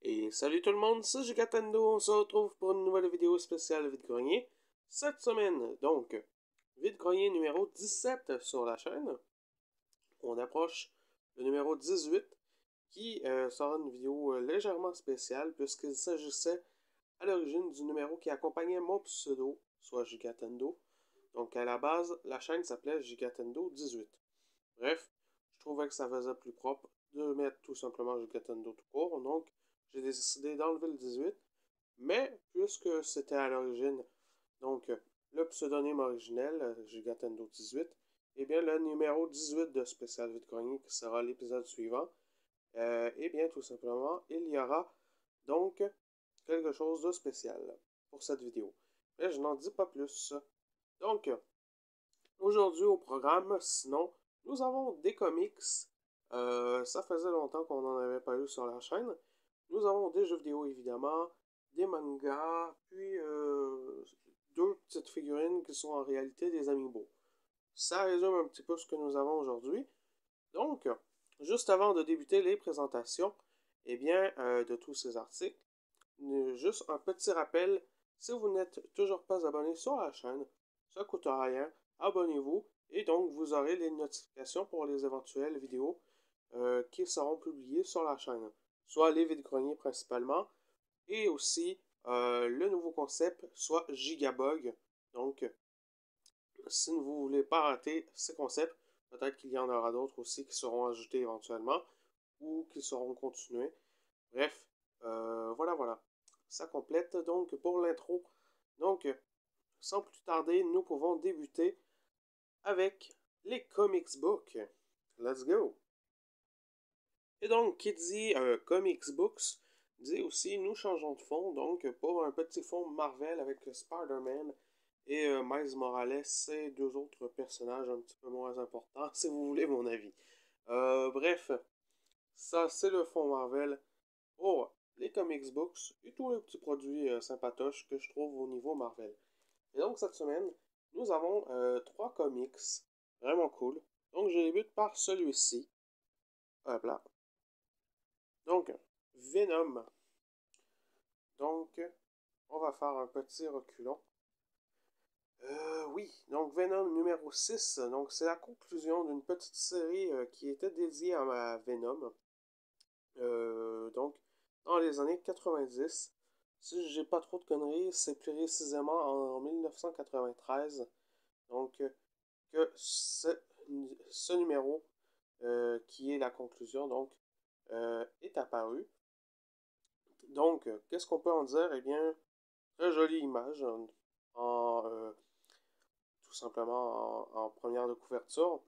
Et salut tout le monde, c'est Gigantendo, on se retrouve pour une nouvelle vidéo spéciale Vide-Grenier. Cette semaine, donc, Vide-Grenier numéro 17 sur la chaîne. On approche le numéro 18 qui sera une vidéo légèrement spéciale puisqu'il s'agissait à l'origine du numéro qui accompagnait mon pseudo, soit Gigantendo. Donc à la base, la chaîne s'appelait Gigantendo 18. Bref, je trouvais que ça faisait plus propre de mettre tout simplement Gigantendo tout court, donc j'ai décidé d'enlever le 18, mais puisque c'était à l'origine, donc le pseudonyme originel, Gigantendo 18, et bien le numéro 18 de Spécial Vide-Grenier, qui sera l'épisode suivant, et bien tout simplement, il y aura donc quelque chose de spécial pour cette vidéo. Mais je n'en dis pas plus. Donc, aujourd'hui au programme, sinon, nous avons des comics. Ça faisait longtemps qu'on n'en avait pas eu sur la chaîne. Nous avons des jeux vidéo évidemment, des mangas, puis deux petites figurines qui sont en réalité des amiibo. Ça résume un petit peu ce que nous avons aujourd'hui. Donc, juste avant de débuter les présentations, eh bien, de tous ces articles, juste un petit rappel, si vous n'êtes toujours pas abonné sur la chaîne, ça ne coûte rien, abonnez-vous et donc vous aurez les notifications pour les éventuelles vidéos qui seront publiées sur la chaîne, soit les vides-greniers principalement et aussi le nouveau concept, soit Gigabug. Donc, si vous ne voulez pas rater ces concepts, peut-être qu'il y en aura d'autres aussi qui seront ajoutés éventuellement ou qui seront continués. Bref, voilà. Ça complète donc pour l'intro. Donc, sans plus tarder, nous pouvons débuter avec les comics books. Let's go! Et donc, qui dit comics books, dit aussi nous changeons de fond. Donc, pour un petit fond Marvel avec Spider-Man et Miles Morales et deux autres personnages un petit peu moins importants, si vous voulez mon avis. Bref, ça c'est le fond Marvel pour les comics books et tous les petits produits sympatoches que je trouve au niveau Marvel. Et donc cette semaine, nous avons trois comics vraiment cool. Donc je débute par celui-ci. Hop là. Donc, Venom. Donc, on va faire un petit reculon. Oui, donc Venom numéro 6. Donc, c'est la conclusion d'une petite série qui était dédiée à Venom. Donc, dans les années 90. Si j'ai pas trop de conneries, c'est plus précisément en 1993. Donc, que ce numéro, qui est la conclusion, donc, est apparu. Donc, qu'est-ce qu'on peut en dire? Eh bien, très jolie image, tout simplement en première de couverture.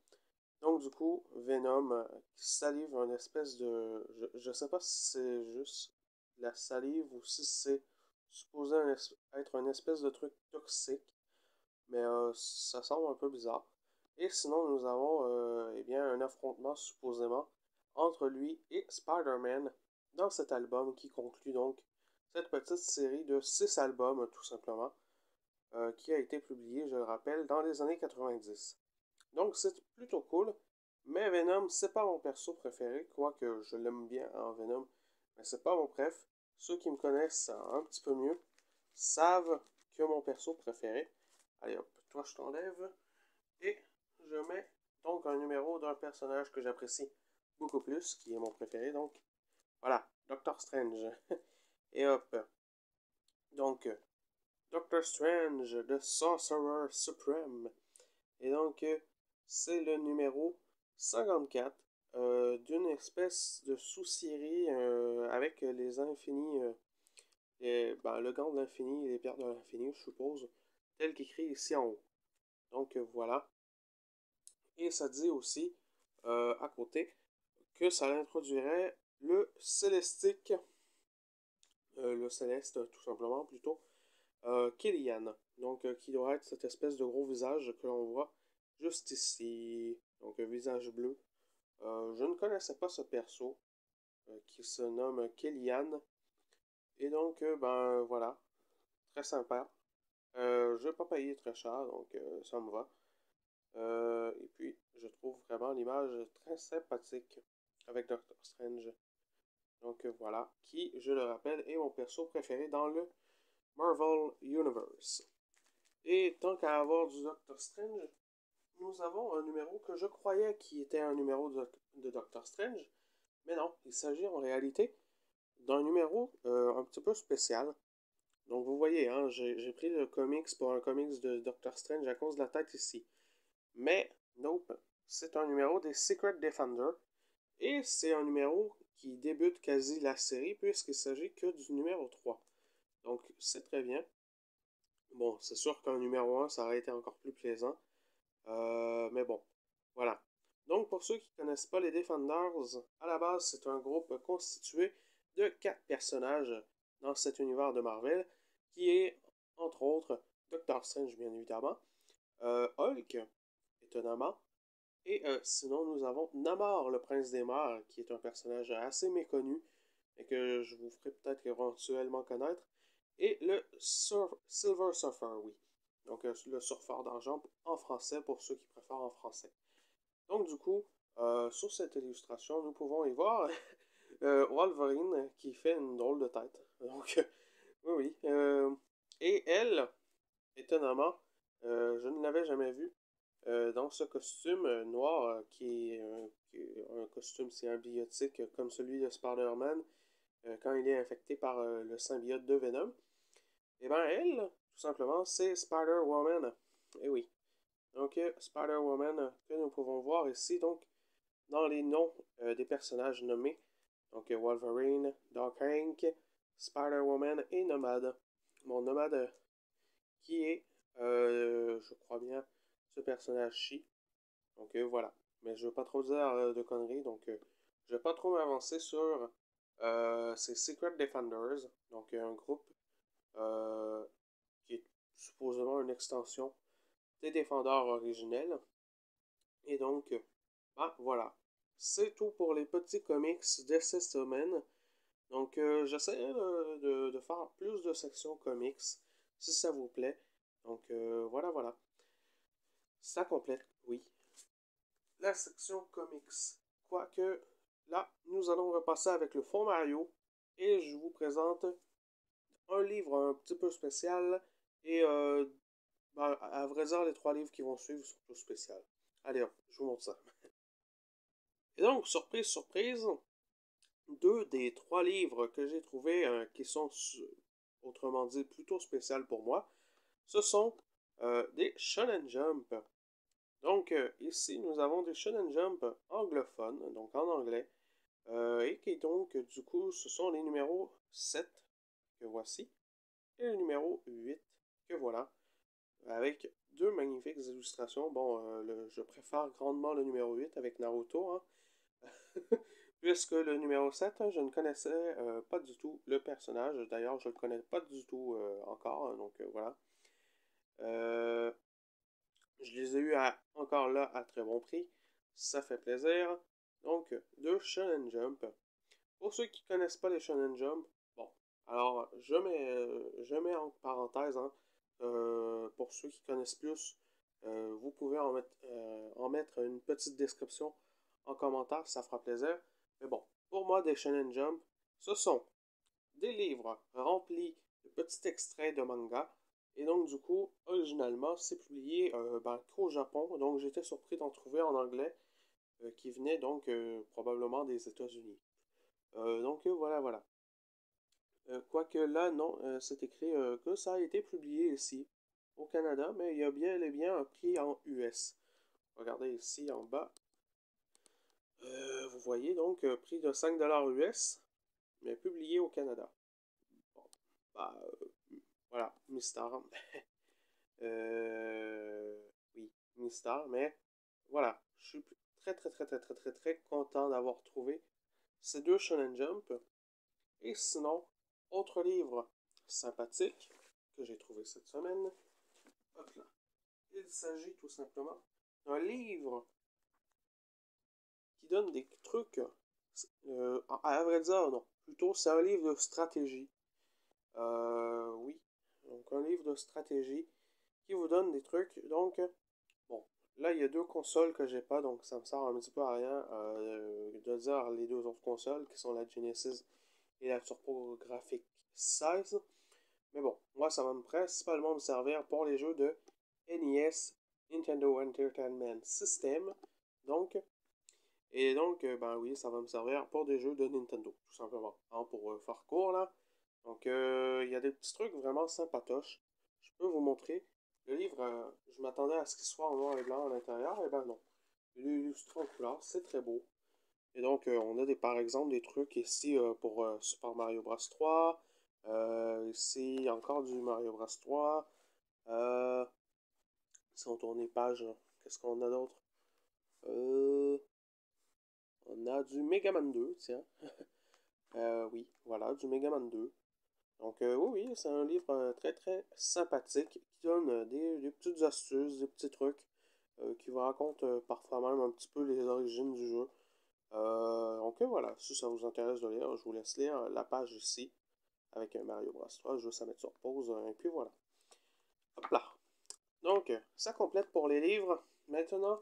Donc, du coup, Venom qui salive une espèce de... Je sais pas si c'est juste la salive ou si c'est supposé être une espèce de truc toxique, mais ça semble un peu bizarre. Et sinon, nous avons eh bien, un affrontement supposément entre lui et Spider-Man dans cet album qui conclut donc cette petite série de 6 albums, tout simplement, qui a été publiée, je le rappelle, dans les années 90. Donc c'est plutôt cool, mais Venom, c'est pas mon perso préféré, quoique je l'aime bien en Venom, mais c'est pas mon préf. Ceux qui me connaissent un petit peu mieux savent que mon perso préféré. Allez hop, toi je t'enlève. Et je mets donc un numéro d'un personnage que j'apprécie beaucoup plus, qui est mon préféré, donc voilà, Doctor Strange. Et hop, donc Doctor Strange, The Sorcerer Supreme. Et donc, c'est le numéro 54 d'une espèce de sous-série avec les infinis, le gant de l'infini et les pierres de l'infini, je suppose, tel qu'écrit ici en haut. Donc, voilà. Et ça dit aussi, à côté, que ça introduirait le Célestique, le Céleste tout simplement plutôt, Killian. Donc, qui doit être cette espèce de gros visage que l'on voit juste ici. Donc, un visage bleu. Je ne connaissais pas ce perso qui se nomme Killian. Et donc, ben voilà, très sympa. Je vais pas payer très cher, donc ça me va. Et puis, je trouve vraiment l'image très sympathique avec Doctor Strange. Donc voilà, qui, je le rappelle, est mon perso préféré dans le Marvel Universe. Et tant qu'à avoir du Doctor Strange, nous avons un numéro que je croyais qui était un numéro de Doctor Strange, mais non, il s'agit en réalité d'un numéro un petit peu spécial. Donc vous voyez, hein, j'ai pris le comics pour un comics de Doctor Strange à cause de la tête ici. Mais, nope, c'est un numéro des Secret Defenders, et c'est un numéro qui débute quasi la série puisqu'il s'agit que du numéro 3. Donc c'est très bien. Bon, c'est sûr qu'un numéro 1, ça aurait été encore plus plaisant. Mais bon, voilà. Donc, pour ceux qui ne connaissent pas les Defenders, à la base, c'est un groupe constitué de 4 personnages dans cet univers de Marvel, qui est, entre autres, Doctor Strange, bien évidemment, Hulk, étonnamment, et sinon, nous avons Namor, le prince des mers, qui est un personnage assez méconnu, et que je vous ferai peut-être éventuellement connaître, et le Silver Surfer, oui. Donc, le surfeur d'argent en français pour ceux qui préfèrent en français. Donc, du coup, sur cette illustration, nous pouvons y voir Wolverine qui fait une drôle de tête. Donc, oui, oui. Et elle, étonnamment, je ne l'avais jamais vue dans ce costume noir qui est un costume symbiotique comme celui de Spider-Man quand il est infecté par le symbiote de Venom. Et bien, elle, tout simplement, c'est Spider-Woman. Et oui. Donc, Spider-Woman que nous pouvons voir ici, donc, dans les noms des personnages nommés. Donc, Wolverine, Doc Hank, Spider-Woman et Nomade. Mon Nomade qui est, je crois bien, ce personnage-ci. Donc, voilà. Mais je ne veux pas trop dire de conneries, donc je ne vais pas trop m'avancer sur ces Secret Defenders. Donc, un groupe euh, qui est supposément une extension des Défendeurs originels. Et donc, ben voilà. C'est tout pour les petits comics de cette semaine. Donc, j'essaie de faire plus de sections comics, si ça vous plaît. Donc, voilà, voilà. Ça complète, oui, la section comics. Quoique, là, nous allons repasser avec le fond Mario. Et je vous présente un livre un petit peu spécial. Et ben, à vrai dire, les 3 livres qui vont suivre sont tous spéciaux. Allez hop, je vous montre ça. Et donc, surprise, surprise, 2 des 3 livres que j'ai trouvés qui sont, autrement dit, plutôt spéciaux pour moi, ce sont des Shonen Jump. Donc, ici, nous avons des Shonen Jump anglophones, donc en anglais, et qui donc, du coup, ce sont les numéros 7 que voici, et le numéro 8 que voilà, avec 2 magnifiques illustrations. Bon, je préfère grandement le numéro 8 avec Naruto, hein, puisque le numéro 7, je ne connaissais pas du tout le personnage. D'ailleurs, je ne le connais pas du tout encore, hein, donc voilà. Je les ai eus encore là à très bon prix. Ça fait plaisir. Donc, de Shonen Jump. Pour ceux qui ne connaissent pas les Shonen Jump, bon, alors je mets en parenthèse, hein, pour ceux qui connaissent plus, vous pouvez en mettre une petite description en commentaire, ça fera plaisir. Mais bon, pour moi, des Shonen Jump, ce sont des livres remplis de petits extraits de manga. Et donc, du coup, originalement, c'est publié qu'au Japon. Donc, j'étais surpris d'en trouver en anglais qui venait donc probablement des États-Unis. Donc, voilà, voilà. Quoique là, non, c'est écrit que ça a été publié ici, au Canada, mais il y a bien et bien un prix en US. Regardez ici en bas. Vous voyez donc prix de 5$ US, mais publié au Canada. Bon, bah, voilà, mystère. Oui, mystère, mais voilà, je suis très très très très très très très content d'avoir trouvé ces 2 Shonen Jump. Et sinon, autre livre sympathique que j'ai trouvé cette semaine. Hop là. Il s'agit tout simplement d'un livre qui donne des trucs. À vrai dire, non. Plutôt, c'est un livre de stratégie. Oui. Donc, un livre de stratégie qui vous donne des trucs. Donc, bon, là, il y a deux consoles que j'ai pas, donc ça me sert un petit peu à rien de dire les deux autres consoles, qui sont la Genesis et la TurboGrafx 16. Mais bon, moi, ça va principalement me servir pour les jeux de NES, Nintendo Entertainment System. Donc, ben oui, ça va me servir pour des jeux de Nintendo, tout simplement. Hein, pour faire court, là. Donc, il y a des petits trucs vraiment sympatoches. Je peux vous montrer. Le livre, je m'attendais à ce qu'il soit en noir et blanc à l'intérieur, et ben non. Il est illustré en couleur, c'est très beau. Et donc, on a par exemple des trucs ici pour Super Mario Bros 3. Ici, encore du Mario Bros 3. Si on tourne les pages, qu'est-ce qu'on a d'autre? Euh, on a du Mega Man 2, tiens. Oui, voilà, du Mega Man 2. Donc, oui, c'est un livre très très sympathique qui donne des petites astuces, des petits trucs, qui vous raconte parfois même un petit peu les origines du jeu. Donc, voilà, si ça vous intéresse de lire, je vous laisse lire la page ici avec un Mario Bros 3, juste à mettre sur pause, et puis voilà. Hop là. Donc, ça complète pour les livres. Maintenant,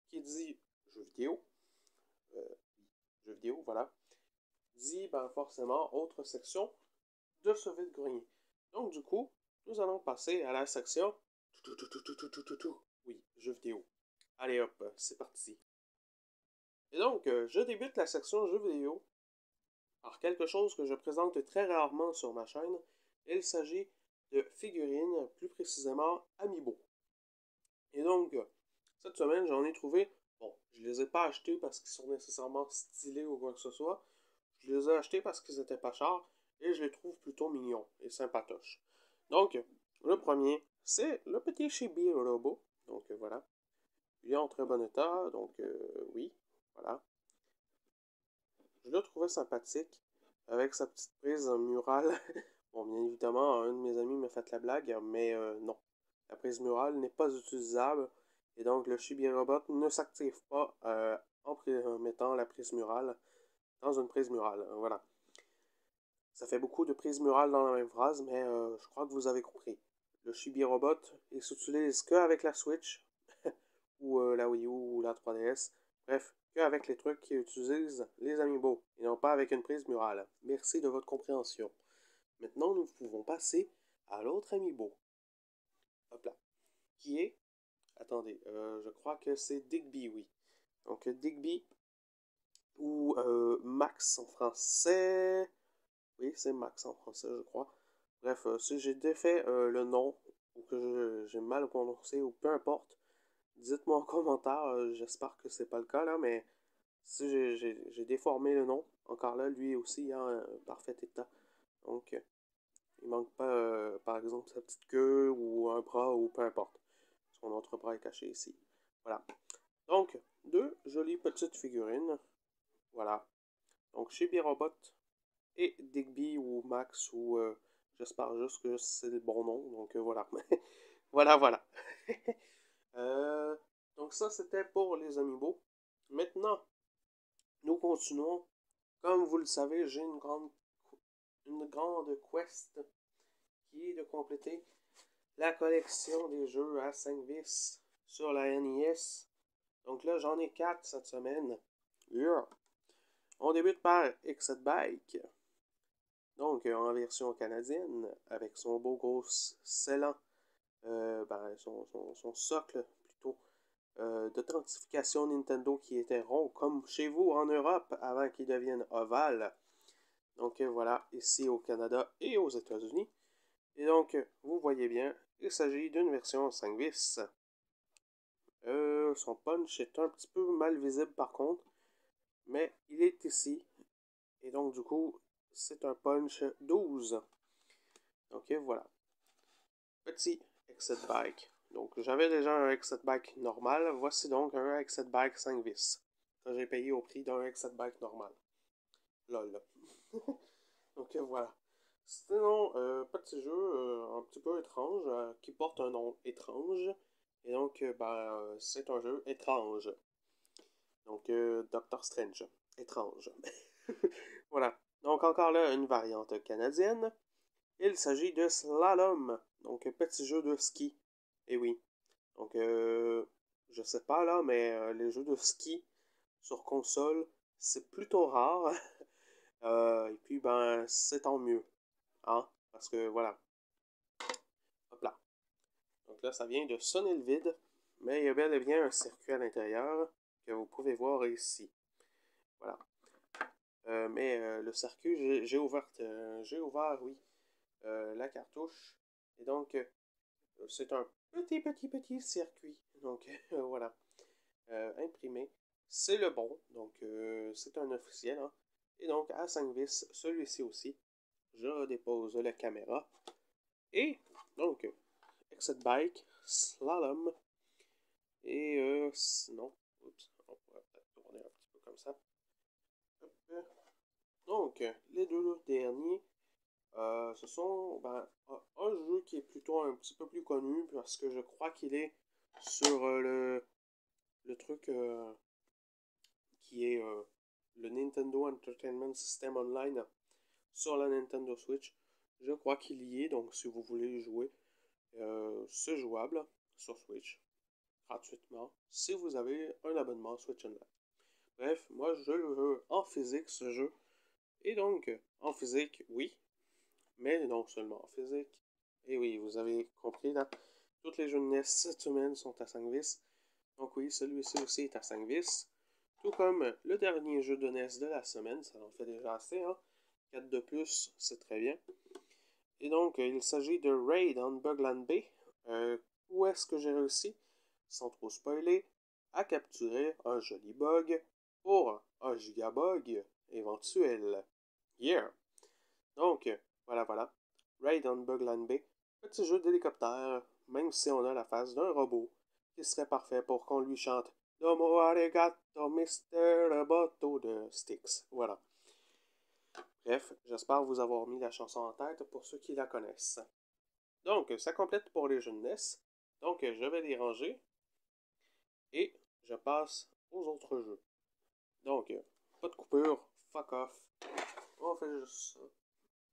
qui dit jeux vidéo, euh, jeux vidéo, voilà, dit ben, forcément autre section de ce vide-grenier. Donc, du coup, nous allons passer à la section oui, jeux vidéo. Allez hop, c'est parti. Et donc, je débute la section jeux vidéo par quelque chose que je présente très rarement sur ma chaîne. Il s'agit de figurines, plus précisément Amiibo. Et donc, cette semaine, j'en ai trouvé. Bon, je les ai pas achetés parce qu'ils sont nécessairement stylés ou quoi que ce soit. Je les ai achetés parce qu'ils étaient pas chers et je les trouve plutôt mignons et sympatoches. Donc, le premier, c'est le petit Chibi Robo. Donc, voilà. Il est en très bon état, donc oui, voilà. Je le trouvais sympathique avec sa petite prise murale. Bon, bien évidemment, un de mes amis m'a fait la blague, mais non. La prise murale n'est pas utilisable et donc le Chibi Robot ne s'active pas en mettant la prise murale dans une prise murale. Voilà. Ça fait beaucoup de prises murales dans la même phrase, mais je crois que vous avez compris. Le Chibi Robot, il s'utilise qu'avec la Switch, ou la Wii U, ou la 3DS. Bref, qu'avec les trucs qui utilisent les Amiibo, et non pas avec une prise murale. Merci de votre compréhension. Maintenant, nous pouvons passer à l'autre Amiibo. Hop là. Qui est... Attendez, je crois que c'est Digby, oui. Donc, Digby, ou Max en français... Oui, c'est Max en français, je crois. Bref, si j'ai défait le nom, ou que j'ai mal prononcé, ou peu importe, dites-moi en commentaire. J'espère que c'est pas le cas, là, mais si j'ai déformé le nom, encore là, lui aussi en parfait état. Donc, il manque pas, par exemple, sa petite queue, ou un bras, ou peu importe. Son autre bras est caché ici. Voilà. Donc, deux jolies petites figurines. Voilà. Donc, Chibi Robot et Digby ou Max ou j'espère juste que c'est le bon nom. Donc voilà. Voilà, voilà. Euh, donc ça, c'était pour les Amiibo. Maintenant, nous continuons. Comme vous le savez, j'ai une grande quest qui est de compléter la collection des jeux à 5 vis sur la NES. Donc là, j'en ai 4 cette semaine. Yeah. On débute par Exit Bike. Donc, en version canadienne, avec son beau gros scellant, son socle plutôt, d'authentification Nintendo qui était rond, comme chez vous en Europe, avant qu'il devienne ovale. Donc, voilà, ici au Canada et aux États-Unis. Et donc, vous voyez bien, il s'agit d'une version 5 vis. Son punch est un petit peu mal visible par contre, mais il est ici. Et donc, du coup, c'est un punch 12. Donc voilà. Petit Exit Bike. Donc j'avais déjà un Exit Bike normal. Voici donc un Exit Bike 5 vis. Que j'ai payé au prix d'un Exit Bike normal. Lol. Donc voilà. Sinon, petit jeu un petit peu étrange qui porte un nom étrange. Et donc, c'est un jeu étrange. Donc, Doctor Strange. Étrange. Voilà. Donc, encore là, une variante canadienne. Il s'agit de Slalom, donc petit jeu de ski. Et oui. Donc, je sais pas là, mais les jeux de ski sur console, c'est plutôt rare. Et puis, ben, c'est tant mieux. Hein? Parce que, voilà. Hop là. Donc là, ça vient de sonner le vide. Mais il y a bel et bien un circuit à l'intérieur que vous pouvez voir ici. Voilà. Mais le circuit, j'ai ouvert, oui, la cartouche. Et donc, c'est un petit circuit. Donc, voilà. Imprimé. C'est le bon. Donc, c'est un officiel. Hein. Et donc, à 5 vis, celui-ci aussi. Je dépose la caméra. Et, donc, Exit Bike, Slalom. Et sinon, oups, on pourrait peut-être tourner un petit peu comme ça. Hop. Donc, les deux derniers, ce sont un jeu qui est plutôt un petit peu plus connu parce que je crois qu'il est sur le truc qui est le Nintendo Entertainment System Online sur la Nintendo Switch. Je crois qu'il y est, donc si vous voulez y jouer, c'est jouable sur Switch gratuitement si vous avez un abonnement Switch Online. Bref, moi je le veux en physique ce jeu. Et donc, en physique, oui, mais non seulement en physique. Et oui, vous avez compris là, toutes les jeux de NES cette semaine sont à 5 vis. Donc oui, celui-ci aussi est à 5 vis. Tout comme le dernier jeu de NES de la semaine, ça en fait déjà assez, hein. 4 de plus, c'est très bien. Et donc, il s'agit de Raid on Bugland Bay. Où est-ce que j'ai réussi, sans trop spoiler, à capturer un joli bug pour un gigabug éventuel. Yeah! Donc, voilà. Raid on Bugland Bay. Petit jeu d'hélicoptère, même si on a la face d'un robot, qui serait parfait pour qu'on lui chante Domo arigato, Mr. Roboto de Styx. Voilà. Bref, j'espère vous avoir mis la chanson en tête pour ceux qui la connaissent. Donc, ça complète pour les jeux de NES. Donc, je vais les ranger et je passe aux autres jeux. Donc, pas de coupure, fuck off. On fait juste ça.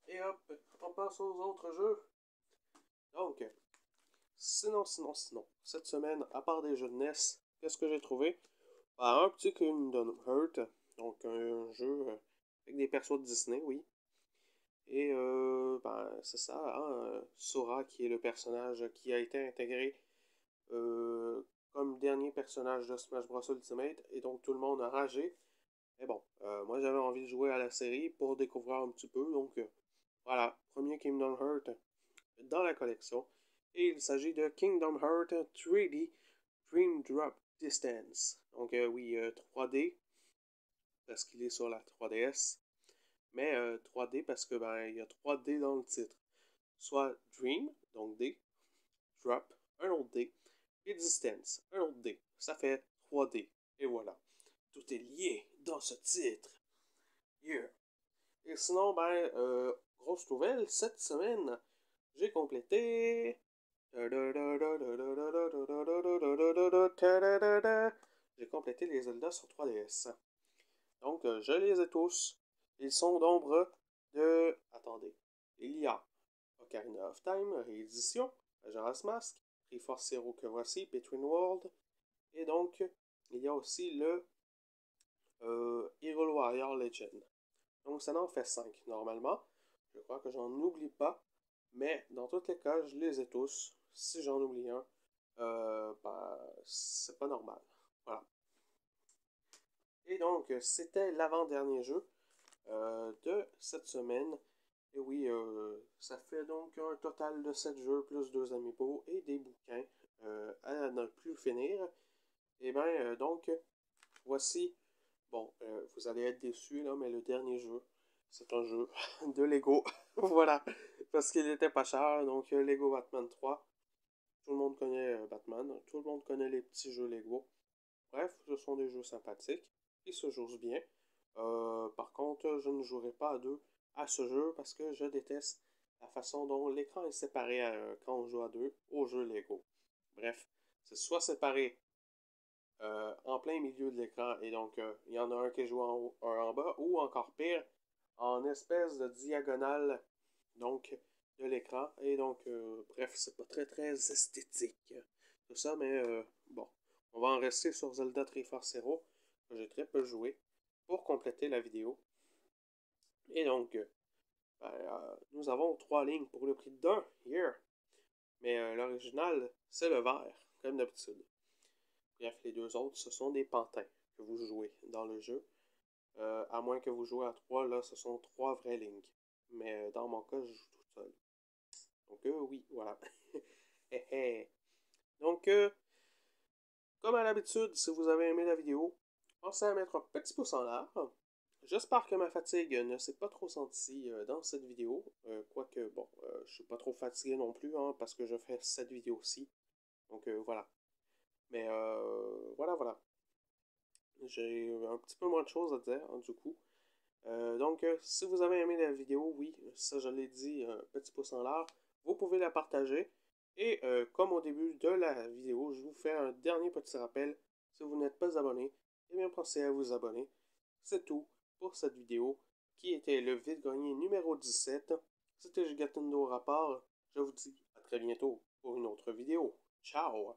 Et hop, on passe aux autres jeux. Donc, sinon. Cette semaine, à part des jeux de NES, qu'est-ce que j'ai trouvé? Un petit Kingdom Hearts. Donc, un jeu avec des persos de Disney, oui. Et c'est ça, hein, Sora qui est le personnage qui a été intégré comme dernier personnage de Smash Bros Ultimate, et donc tout le monde a ragé. Mais bon, moi j'avais envie de jouer à la série pour découvrir un petit peu, donc voilà, premier Kingdom Hearts dans la collection. Et il s'agit de Kingdom Hearts 3D Dream Drop Distance. Donc oui, 3D, parce qu'il est sur la 3DS. Mais 3D parce que il y a 3D dans le titre. Soit Dream, donc D, Drop, un autre D, et Distance, un autre D. Ça fait 3D. Et voilà. Tout est lié dans ce titre. Yeah. Et sinon, grosse nouvelle, cette semaine, j'ai complété. J'ai complété les Zelda sur 3DS. Donc, je les ai tous. Ils sont nombreux de. Attendez. Il y a Ocarina of Time, réédition, Majora's Mask, Triforce Zero que voici, Between World. Et donc, il y a aussi le Hyrule Warrior Legend. Donc, ça en fait 5 normalement. Je crois que j'en oublie pas. Mais dans tous les cas, je les ai tous. Si j'en oublie un, c'est pas normal. Voilà. Et donc, c'était l'avant-dernier jeu de cette semaine. Et oui, ça fait donc un total de 7 jeux plus 2 amiibo et des bouquins à ne plus finir. Et donc, voici. Bon, vous allez être déçus là, mais le dernier jeu, c'est un jeu de Lego. Voilà, parce qu'il était pas cher. Donc, Lego Batman 3. Tout le monde connaît Batman. Tout le monde connaît les petits jeux Lego. Bref, ce sont des jeux sympathiques. Ils se jouent bien. Par contre, je ne jouerai pas à deux à ce jeu parce que je déteste la façon dont l'écran est séparé quand on joue à deux au jeu Lego. Bref, c'est soit séparé en plein milieu de l'écran et donc il y en a un qui joue en haut, un en bas, ou encore pire, en espèce de diagonale donc de l'écran. Et donc, bref, c'est pas très très esthétique tout ça, mais bon, On va en rester sur Zelda Triforce Zero, que j'ai très peu joué, pour compléter la vidéo. Et donc, nous avons 3 lignes pour le prix d'un, here. Mais l'original, c'est le vert, comme d'habitude. Bref, les deux autres, ce sont des pantins que vous jouez dans le jeu. À moins que vous jouez à 3, là, ce sont 3 vraies lignes. Mais dans mon cas, je joue tout seul. Donc, oui, voilà. Donc, comme à l'habitude, si vous avez aimé la vidéo, pensez à mettre un petit pouce en l'air. J'espère que ma fatigue ne s'est pas trop sentie dans cette vidéo. Quoique, bon, je suis pas trop fatigué non plus, hein, parce que je fais cette vidéo-ci. Donc, voilà. Mais, voilà. J'ai un petit peu moins de choses à dire, hein, du coup. Donc, si vous avez aimé la vidéo, oui, ça je l'ai dit, un petit pouce en l'air, vous pouvez la partager. Et comme au début de la vidéo, je vous fais un dernier petit rappel. Si vous n'êtes pas abonné, eh bien pensez à vous abonner. C'est tout pour cette vidéo qui était le vide-grenier numéro 17. C'était Gigatendo Rapport. Je vous dis à très bientôt pour une autre vidéo. Ciao!